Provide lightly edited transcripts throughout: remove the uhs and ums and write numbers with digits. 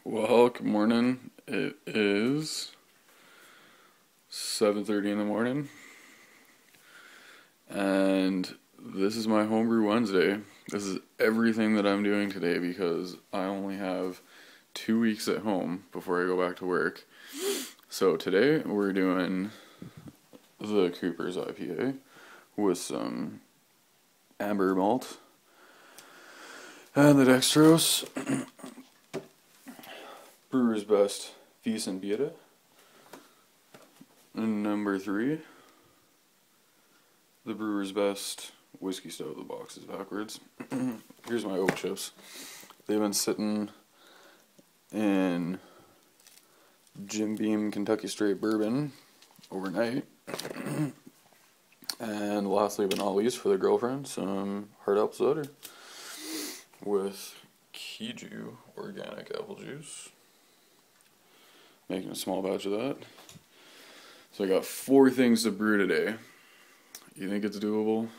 Well, good morning. It is 7:30 in the morning, and this is my homebrew Wednesday. This is everything that I'm doing today because I only have 2 weeks at home before I go back to work. So today we're doing the Cooper's IPA with some amber malt and the dextrose. Brewer's Best Wies and Biere. And number 3, the Brewer's Best Whiskey Stout. The box is backwards. Here's my oak chips. They've been sitting in Jim Beam Kentucky Straight Bourbon overnight. And lastly but not least, for the girlfriend, some hard apple cider with Kiju organic apple juice. Making a small batch of that. So I got 4 things to brew today. You think it's doable?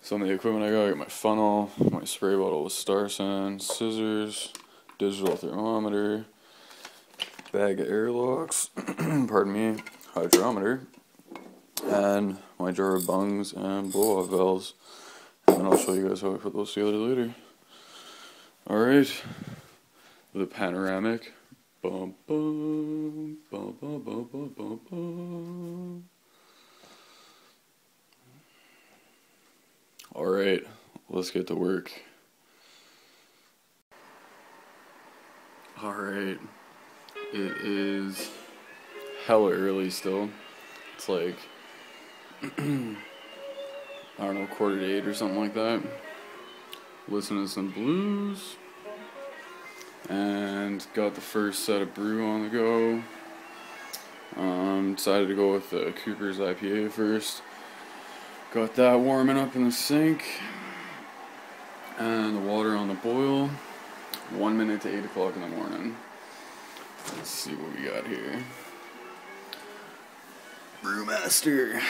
Some of the equipment I got my funnel, my spray bottle with star sand, scissors, digital thermometer, bag of airlocks, pardon me, hydrometer, and my jar of bungs and blow-off valves. And I'll show you guys how I put those together later. Alright, the panoramic. Bum, bum, bum, bum, bum, bum, bum, bum. Alright, let's get to work. Alright, it is hella early still. It's like, I don't know, 7:45 or something like that. Listening to some blues. And got the first set of brew on the go. Decided to go with the Cooper's IPA first. Got that warming up in the sink. And the water on the boil. 1 minute to 8 o'clock in the morning. Let's see what we got here. Brewmaster.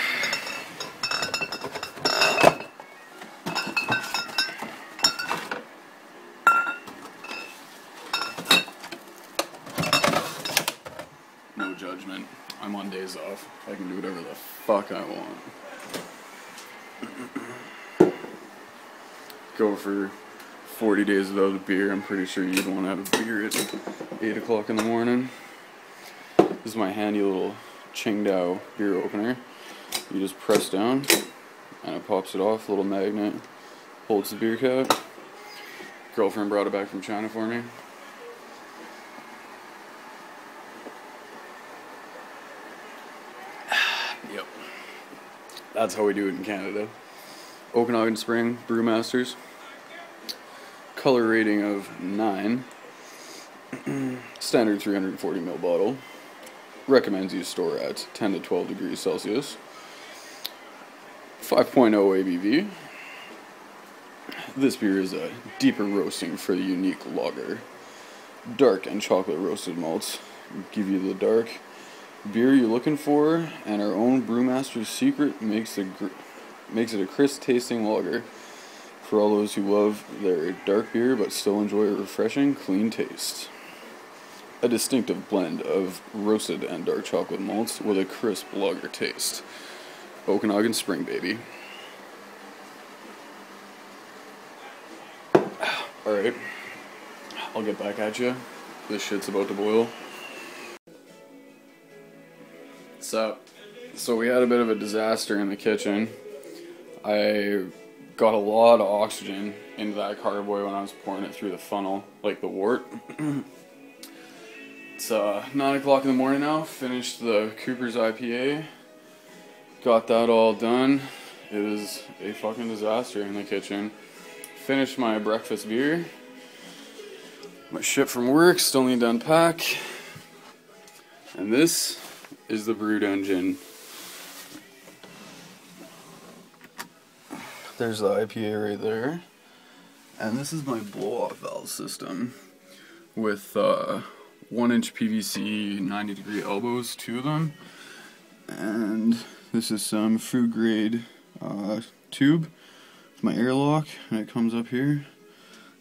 No judgment. I'm on days off. I can do whatever the fuck I want. Go for 40 days without a beer. I'm pretty sure you'd want to have a beer at 8 o'clock in the morning. This is my handy little Qingdao beer opener. You just press down and it pops it off. Little magnet holds the beer cap. Girlfriend brought it back from China for me. Yep. That's how we do it in Canada. Okanagan Spring Brewmasters. Color rating of 9. Standard 340ml bottle. Recommends you store at 10 to 12 degrees Celsius. 5.0 ABV. This beer is a deeper roasting for the unique lager. Dark and chocolate roasted malts give you the dark beer you're looking for, and our own brewmaster's secret makes it a crisp tasting lager for all those who love their dark beer but still enjoy a refreshing, clean taste. A distinctive blend of roasted and dark chocolate malts with a crisp lager taste. Okanagan Spring, baby. Alright, I'll get back at you. This shit's about to boil. So we had a bit of a disaster in the kitchen. I got a lot of oxygen into that carboy when I was pouring it through the funnel, like the wort. It's 9 o'clock in the morning now. Finished the Cooper's IPA. Got that all done. It was a fucking disaster in the kitchen. Finished my breakfast beer. My shit from work, still need to unpack. And this is the brewed engine. There's the IPA right there. And this is my blow-off valve system with 1-inch PVC 90-degree elbows, 2 of them. And this is some food grade tube with my airlock, and it comes up here,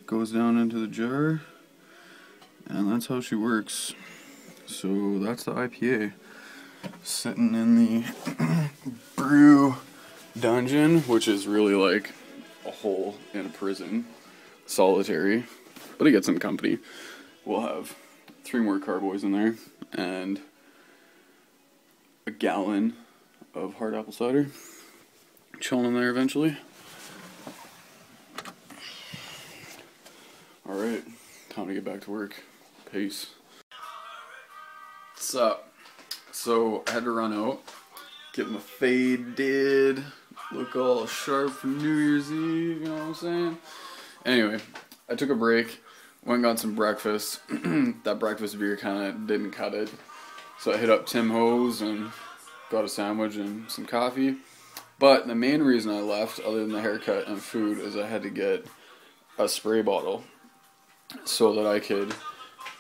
goes down into the jar, And that's how she works. So that's the IPA. Sitting in the brew dungeon, which is really like a hole in a prison. Solitary. But it gets some company. We'll have 3 more carboys in there. And a gallon of hard apple cider. Chilling in there eventually. Alright. Time to get back to work. Peace. What's up? So, I had to run out, get my fade did, look all sharp for New Year's Eve, you know what I'm saying? Anyway, I took a break, went and got some breakfast. That breakfast beer kind of didn't cut it. So I hit up Tim Ho's and got a sandwich and some coffee. But the main reason I left, other than the haircut and food, is I had to get a spray bottle so that I could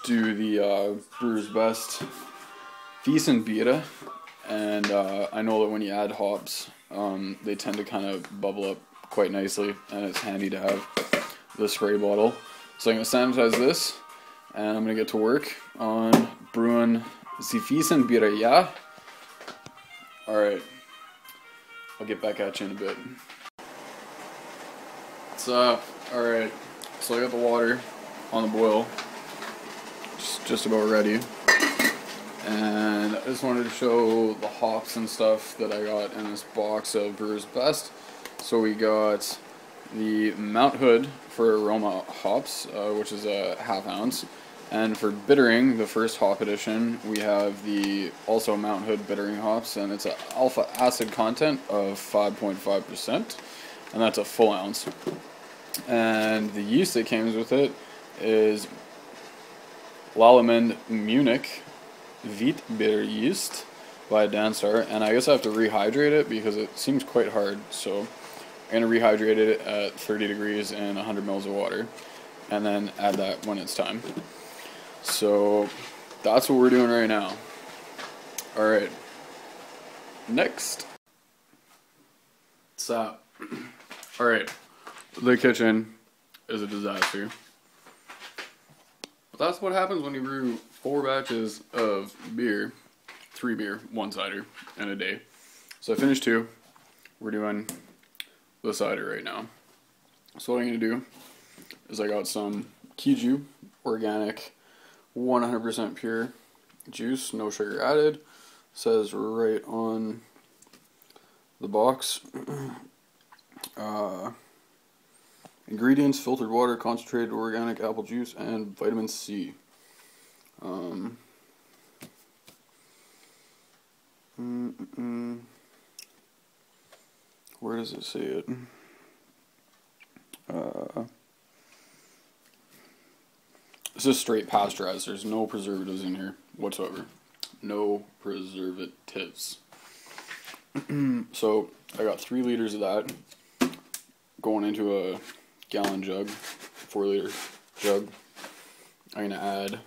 do the Brewer's Best Beta. And I know that when you add hops, they tend to kind of bubble up quite nicely, and it's handy to have the spray bottle. So I'm going to sanitize this, and I'm going to get to work on brewing the Beta, yeah? Alright, I'll get back at you in a bit. What's up? Alright, so I got the water on the boil, just about ready. And I just wanted to show the hops and stuff that I got in this box of Brewer's Best. So we got the Mount Hood for aroma hops, which is a ½ ounce. And for bittering, the first hop edition, we have the also Mount Hood bittering hops, and it's an alpha acid content of 5.5%, and that's a full ounce. And the yeast that comes with it is Lallemand Munich Wheat Bitter Yeast by Danstar, and I guess I have to rehydrate it because it seems quite hard, so I'm going to rehydrate it at 30 degrees in 100 mils of water, and then add that when it's time. So that's what we're doing right now. Alright, next. What's up? Alright, the kitchen is a disaster. But that's what happens when you brew 4 batches of beer, 3 beer, 1 cider in a day. So I finished 2. We're doing the cider right now. So what I'm going to do is I got some Kiju organic 100% pure juice, no sugar added. Says right on the box. Ingredients: filtered water, concentrated organic apple juice, and vitamin C. Where does it say it? This is straight pasteurized. There's no preservatives in here whatsoever. No preservatives. So I got 3 liters of that going into a gallon jug, 4-liter jug. I'm gonna add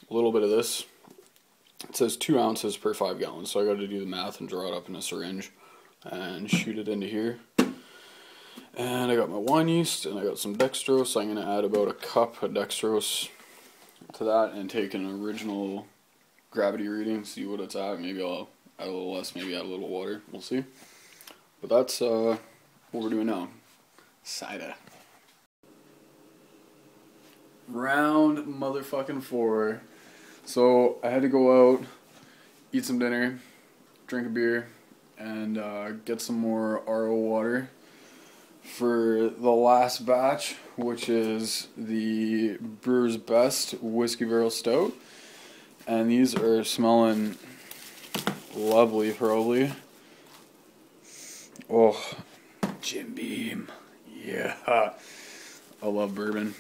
a little bit of this. It says 2 ounces per 5 gallons, so I got to do the math and draw it up in a syringe and shoot it into here. And I got my wine yeast, and I got some dextrose. So I'm gonna add about a cup of dextrose to that and take an original gravity reading, see what it's at. Maybe I'll add a little less, maybe add a little water. We'll see. But that's what we're doing now. Cider. Round motherfucking 4. So I had to go out, eat some dinner, drink a beer, and get some more RO water for the last batch, which is the Brewer's Best Whiskey Barrel Stout. And these are smelling lovely, probably. Oh, Jim Beam. Yeah. I love bourbon.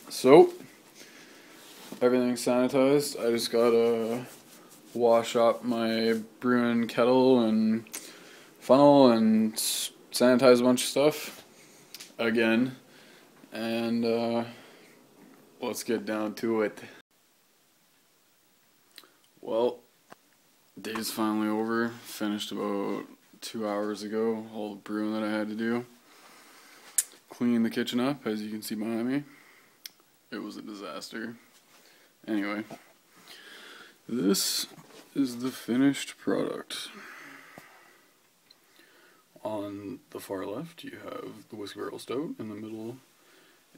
So, everything's sanitized. I just gotta wash up my brewing kettle and funnel and sanitize a bunch of stuff again. And let's get down to it. Well, day's finally over. Finished about 2 hours ago, all the brewing that I had to do. Clean the kitchen up, as you can see behind me. it was a disaster. Anyway, this is the finished product. On the far left, you have the Whiskey Barrel Stout. In the middle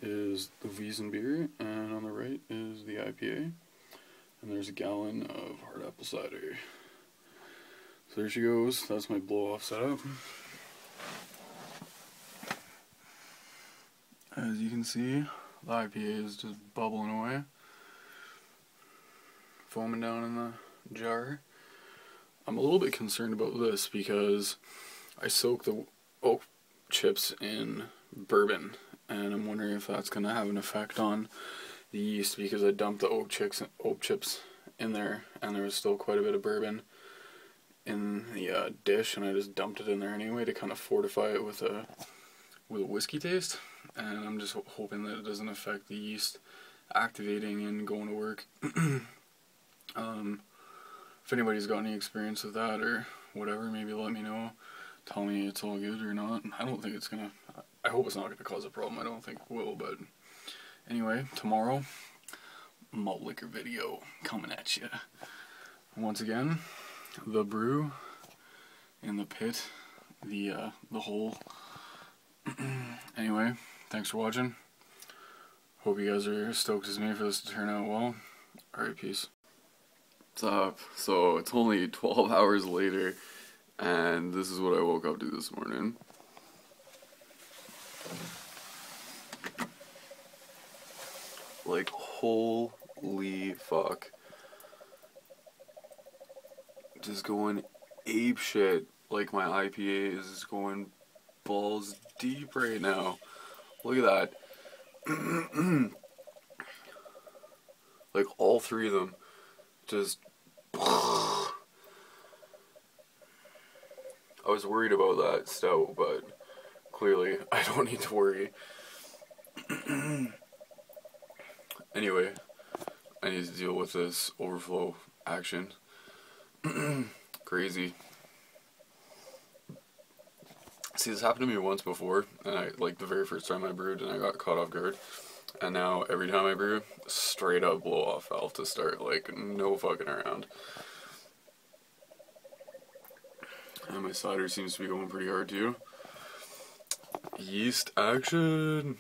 is the Wiesenbier, and on the right is the IPA. And there's a gallon of hard apple cider. So there she goes. That's my blow-off setup. As you can see, the IPA is just bubbling away, foaming down in the jar. I'm a little bit concerned about this because I soak the oak chips in bourbon, and I'm wondering if that's going to have an effect on the yeast, because I dumped the oak chips in there and there was still quite a bit of bourbon in the dish, and I just dumped it in there anyway to kind of fortify it with a whiskey taste, and I'm just hoping that it doesn't affect the yeast activating and going to work. If anybody's got any experience with that or whatever, maybe let me know. Tell me it's all good or not. I don't think it's gonna, I hope it's not gonna cause a problem. I don't think it will, but anyway, tomorrow, malt liquor video coming at you. Once again, the brew in the pit, the hole. Anyway, thanks for watching. Hope you guys are stoked as me for this to turn out well. Alright, peace. What's up? So it's only 12 hours later, and this is what I woke up to this morning. Like, holy fuck. Just going ape shit. Like, my IPA is going balls deep right now. Look at that. Like, all three of them just... I was worried about that stout, but clearly I don't need to worry. Anyway, I need to deal with this overflow action. Crazy. See, this happened to me once before, and like the very first time I brewed, and I got caught off guard. And now every time I brew, straight up blow off valve to start, like no fucking around. And my cider seems to be going pretty hard too. Yeast action.